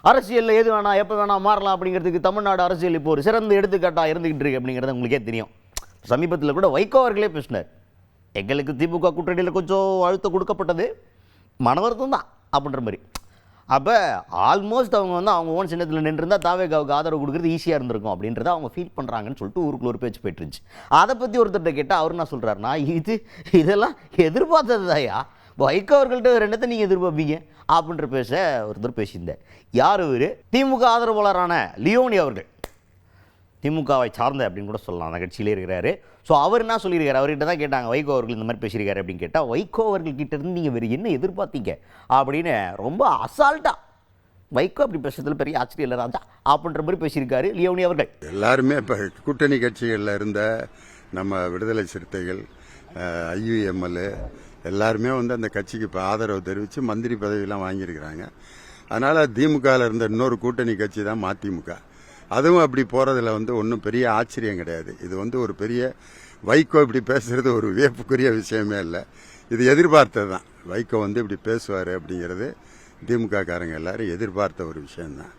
அரசியலில் எது வேணாம் எப்போ வேணாம் மாறலாம் அப்படிங்கிறதுக்கு தமிழ்நாடு அரசியல் இப்போ ஒரு சிறந்த எடுத்துக்காட்டாக இருந்துகிட்டு இருக்கு அப்படிங்கிறது உங்களுக்கே தெரியும். சமீபத்தில் கூட வைகோ அவர்களே பேசினார், எங்களுக்கு திமுக கூட்டணியில் கொஞ்சம் அழுத்தம் கொடுக்கப்பட்டது, மன வருத்தம் தான் அப்படின்ற மாதிரி. அப்போ ஆல்மோஸ்ட் அவங்க வந்து அவங்க ஓன் சின்னத்தில் நின்றுருந்தால் தாவேகாவுக்கு ஆதரவு கொடுக்குறது ஈஸியாக இருந்திருக்கும் அப்படின்றத அவங்க ஃபீல் பண்ணுறாங்கன்னு சொல்லிட்டு ஊருக்குள்ள ஒரு பேச்சு போயிட்டு இருந்துச்சு. அதை பற்றி ஒருத்தர்கிட்ட கேட்டால் அவர் என்ன சொல்கிறாருன்னா, இதெல்லாம் எதிர்பார்த்தது தாயா, வைகோ அவர்கள்ட்ட ரெண்டத்தை நீங்கள் எதிர்பார்ப்பீங்க அப்படின்ற ஒருத்தர் பேசியிருந்தார். யார் இவர்? திமுக ஆதரவாளரான லியோனி அவர்கள், திமுகவை சார்ந்த அப்படின்னு கூட சொல்லலாம், அந்த கட்சியிலே இருக்கிறாரு. ஸோ அவர் என்ன சொல்லியிருக்காரு, அவர்கிட்ட தான் கேட்டாங்க வைகோ அவர்கள் இந்த மாதிரி பேசியிருக்காரு அப்படின்னு கேட்டால், வைகோ அவர்கள்கிட்ட இருந்து நீங்கள் வேறு என்ன எதிர்பார்த்தீங்க அப்படின்னு ரொம்ப அசால்ட்டாக, வைகோ அப்படி பேசுறதுல பெரிய ஆச்சரியம் இல்லை ராஜா அப்படின்ற மாதிரி பேசியிருக்காரு லியோனி அவர்கள். எல்லாருமே இப்போ கூட்டணி கட்சிகளில் இருந்த நம்ம விடுதலை சிறுத்தைகள், IUML எல்லாருமே வந்து அந்த கட்சிக்கு இப்போ ஆதரவு தெரிவித்து மந்திரி பதவியெல்லாம் வாங்கியிருக்கிறாங்க. அதனால் திமுகவில் இருந்த இன்னொரு கூட்டணி கட்சி தான் மதிமுக. அதுவும் அப்படி போகிறதுல வந்து ஒன்றும் பெரிய ஆச்சரியம் கிடையாது. இது வந்து ஒரு பெரிய வைகோ இப்படி பேசுறது ஒரு வியப்புக்குரிய விஷயமே இல்லை, இது எதிர்பார்த்தது தான். வைகோ வந்து இப்படி பேசுவார் அப்படிங்கிறது திமுக காரங்க எல்லாரும் எதிர்பார்த்த ஒரு விஷயம்தான்.